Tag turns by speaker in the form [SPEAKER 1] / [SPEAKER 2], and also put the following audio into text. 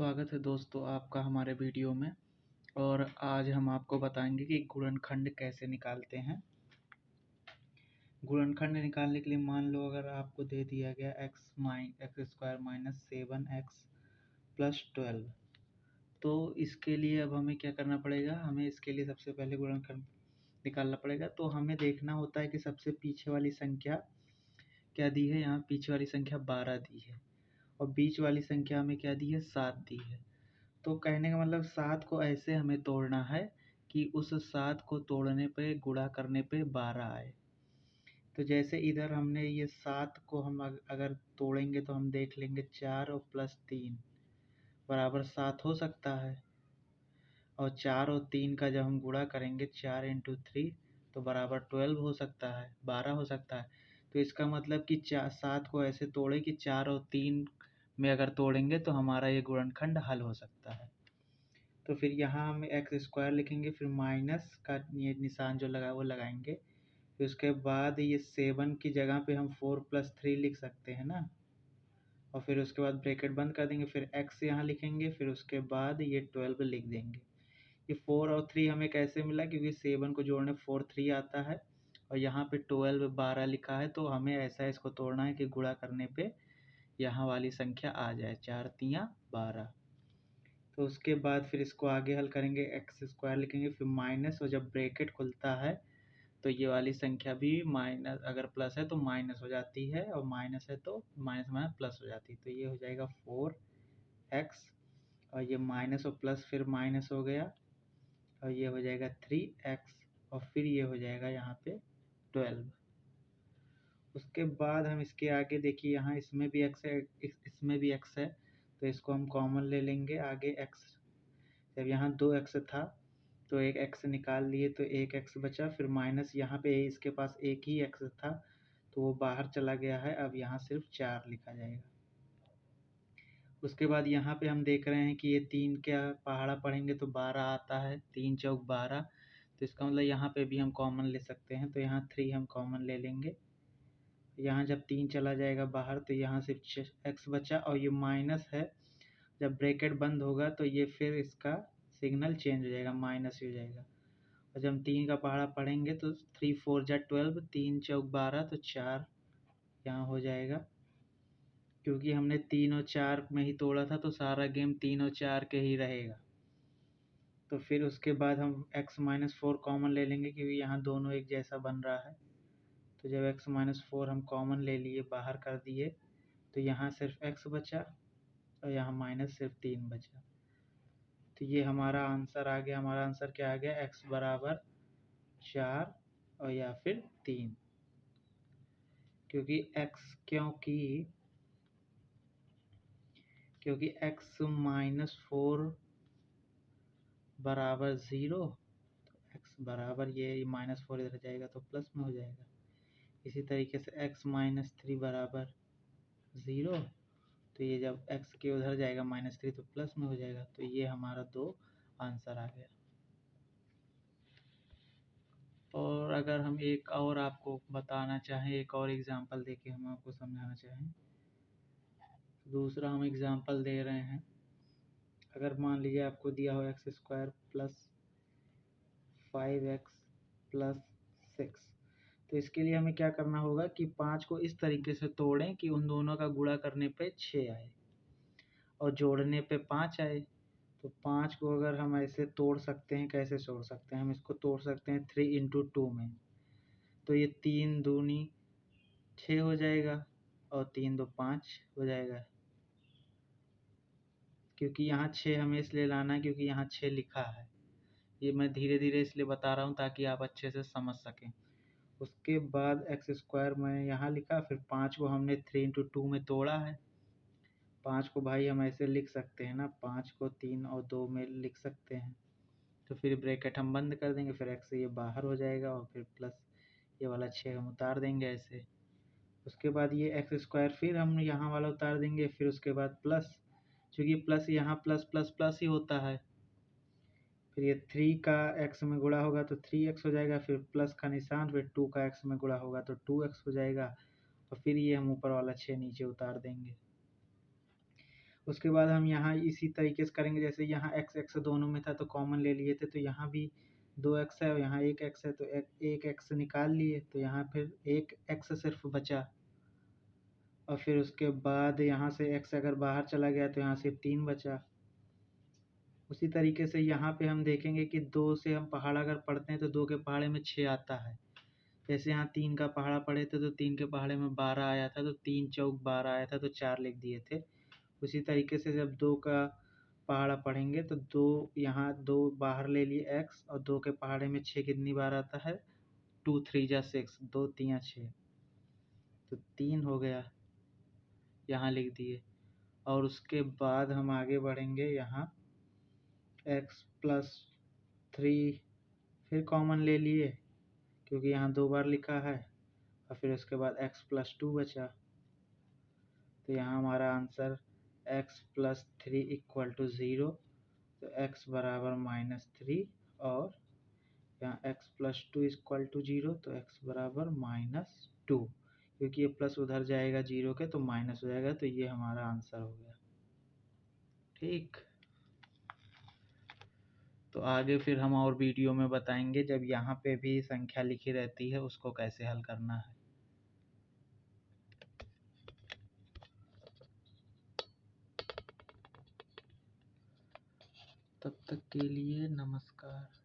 [SPEAKER 1] स्वागत है दोस्तों आपका हमारे वीडियो में। और आज हम आपको बताएंगे कि गुणनखंड कैसे निकालते हैं। गुणनखंड निकालने के लिए मान लो अगर आपको दे दिया गया x square minus 7x plus 12, तो इसके लिए अब हमें क्या करना पड़ेगा। हमें इसके लिए सबसे पहले गुणनखंड निकालना पड़ेगा। तो हमें देखना होता है कि सबसे पीछे वाली संख्या क्या दी है। यहाँ पीछे वाली संख्या 12 दी है और बीच वाली संख्या हमें क्या दी है, 7 दी है। तो कहने का मतलब 7 को ऐसे हमें तोड़ना है कि उस 7 को तोड़ने पे गुणा करने पे 12 आए। तो जैसे इधर हमने ये 7 को हम अगर तोड़ेंगे तो हम देख लेंगे 4 और प्लस 3 बराबर 7 हो सकता है। और 4 और 3 का जब हम गुणा करेंगे 4 इंटू 3 तो बराबर 12 हो सकता है, 12 हो सकता है। तो इसका मतलब कि 7 को ऐसे तोड़े कि 4 और 3 में अगर तोड़ेंगे तो हमारा ये गुणनखंड हल हो सकता है। तो फिर यहाँ हम एक्स स्क्वायर लिखेंगे, फिर माइनस का ये निशान जो लगा वो लगाएंगे। फिर उसके बाद ये 7 की जगह पे हम 4 प्लस 3 लिख सकते हैं ना। और फिर उसके बाद ब्रैकेट बंद कर देंगे, फिर x यहाँ लिखेंगे, फिर उसके बाद ये 12 लिख देंगे। ये 4 और 3 हमें कैसे मिला, क्योंकि 7 को जोड़ने 4 3 आता है और यहाँ पे 12 लिखा है। तो हमें ऐसा इसको तोड़ना है कि गुणा करने पे यहाँ वाली संख्या आ जाए, 4 3 12। तो उसके बाद फिर इसको आगे हल करेंगे, एक्स स्क्वायर लिखेंगे, फिर माइनस, और जब ब्रैकेट खुलता है तो ये वाली संख्या भी माइनस, अगर प्लस है तो माइनस हो जाती है और माइनस है तो माइनस माइनस प्लस हो जाती है। तो ये हो जाएगा 4x और ये माइनस और प्लस फिर माइनस हो गया और ये हो जाएगा 3x और फिर ये हो जाएगा यहाँ पे 12। उसके बाद हम इसके आगे देखिए, यहाँ इसमें भी x है, इसमें भी x है, तो इसको हम कॉमन ले लेंगे आगे x। जब यहाँ 2x था तो एक x निकाल लिए तो एक x बचा, फिर माइनस यहाँ पे इसके पास एक ही x था तो वो बाहर चला गया है। अब यहाँ सिर्फ 4 लिखा जाएगा। उसके बाद यहाँ पे हम देख रहे हैं कि ये 3 क्या पहाड़ा पढ़ेंगे तो 12 आता है, 3 चौक 12। तो इसका मतलब यहाँ पे भी हम कॉमन ले सकते हैं, तो यहाँ 3 हम कॉमन ले लेंगे। यहाँ जब 3 चला जाएगा बाहर तो यहाँ सिर्फ x बचा और ये माइनस है। जब ब्रैकेट बंद होगा तो ये फिर इसका सिग्नल चेंज हो जाएगा, माइनस हो जाएगा। और जब हम 3 का पहाड़ा पढ़ेंगे तो 3 4 जा 12, 3 चौक 12, तो 4 यहाँ हो जाएगा। क्योंकि हमने 3 और 4 में ही तोड़ा था तो सारा गेम 3 और 4 के ही रहेगा। तो फिर उसके बाद हम x माइनस 4 कॉमन ले लेंगे, क्योंकि यहाँ दोनों एक जैसा बन रहा है। तो जब x माइनस 4 हम कॉमन ले लिए, बाहर कर दिए, तो यहाँ सिर्फ x बचा और यहाँ माइनस सिर्फ 3 बचा। तो ये हमारा आंसर आ गया। हमारा आंसर क्या आ गया, x बराबर 4 और या फिर 3। क्योंकि x माइनस 4 बराबर 0, तो x बराबर ये माइनस 4 इधर जाएगा तो प्लस में हो जाएगा। इसी तरीके से x माइनस 3 बराबर 0, तो ये जब x के उधर जाएगा माइनस 3 तो प्लस में हो जाएगा। तो ये हमारा 2 आंसर आ गया। और अगर हम एक और आपको बताना चाहें, एक और एग्जांपल देके हम आपको समझाना चाहें, दूसरा हम एग्जांपल दे रहे हैं। अगर मान लीजिए आपको दिया हो x square plus 5x plus 6, तो इसके लिए हमें क्या करना होगा कि 5 को इस तरीके से तोड़ें कि उन दोनों का गुणा करने पे 6 आए और जोड़ने पे 5 आए। तो 5 को अगर हम ऐसे तोड़ सकते हैं, कैसे तोड़ सकते हैं, हम इसको तोड़ सकते हैं 3 इंटू 2 में। तो ये 3 दूनी 6 हो जाएगा और 3 दो 5 हो जाएगा। क्योंकि यहाँ 6 हमें इसलिए लाना है क्योंकि यहाँ 6 लिखा है। ये मैं धीरे धीरे इसलिए बता रहा हूँ ताकि आप अच्छे से समझ सकें। उसके बाद एक्स स्क्वायर मैंने यहाँ लिखा, फिर 5 को हमने 3 इंटू 2 में तोड़ा है। 5 को भाई हम ऐसे लिख सकते हैं ना, 5 को 3 और 2 में लिख सकते हैं। तो फिर ब्रैकेट हम बंद कर देंगे, फिर x ये बाहर हो जाएगा और फिर प्लस ये वाला 6 हम उतार देंगे ऐसे। उसके बाद ये एक्स स्क्वायर फिर हम यहाँ वाला उतार देंगे, फिर उसके बाद प्लस, क्योंकि प्लस यहाँ प्लस प्लस प्लस ही होता है। फिर ये 3 का x में गुणा होगा तो 3x हो जाएगा, फिर प्लस का निशान, फिर 2 का x में गुणा होगा तो 2x हो जाएगा और फिर ये हम ऊपर वाला 6 नीचे उतार देंगे। उसके बाद हम यहाँ इसी तरीके से करेंगे, जैसे यहाँ x x दोनों में था तो कॉमन ले लिए थे, तो यहाँ भी 2x है और यहाँ 1x है, तो एक x निकाल लिए, तो यहाँ फिर एक x सिर्फ बचा। और फिर उसके बाद यहाँ से x अगर बाहर चला गया तो यहाँ सिर्फ 3 बचा। उसी तरीके से यहाँ पे हम देखेंगे कि 2 से हम पहाड़ा अगर पढ़ते हैं तो 2 के पहाड़े में 6 आता है। जैसे यहाँ 3 का पहाड़ा पढ़े थे तो 3 के पहाड़े में 12 आया था, तो 3 चौक 12 आया था, तो 4 लिख दिए थे। उसी तरीके से जब 2 का पहाड़ा पढ़ेंगे तो 2 यहाँ 2 बाहर ले लिए x, और 2 के पहाड़े में 6 कितनी बार आता है, 2 3 जा 6, 2 3 6, तो 3 हो गया, यहाँ लिख दिए। और उसके बाद हम आगे बढ़ेंगे, यहाँ x प्लस 3 फिर कॉमन ले लिए क्योंकि यहाँ 2 बार लिखा है, और फिर उसके बाद x प्लस 2 बचा। तो यहाँ हमारा answer x plus 3 equal to 0, तो x बराबर -3, और यहाँ x प्लस 2 इक्वल टू 0, तो x बराबर -2, क्योंकि ये प्लस उधर जाएगा 0 के तो माइनस हो जाएगा, तो ये हमारा आंसर हो गया। ठीक, तो आगे फिर हम और वीडियो में बताएंगे जब यहाँ पे भी संख्या लिखी रहती है उसको कैसे हल करना है। तब तक के लिए नमस्कार।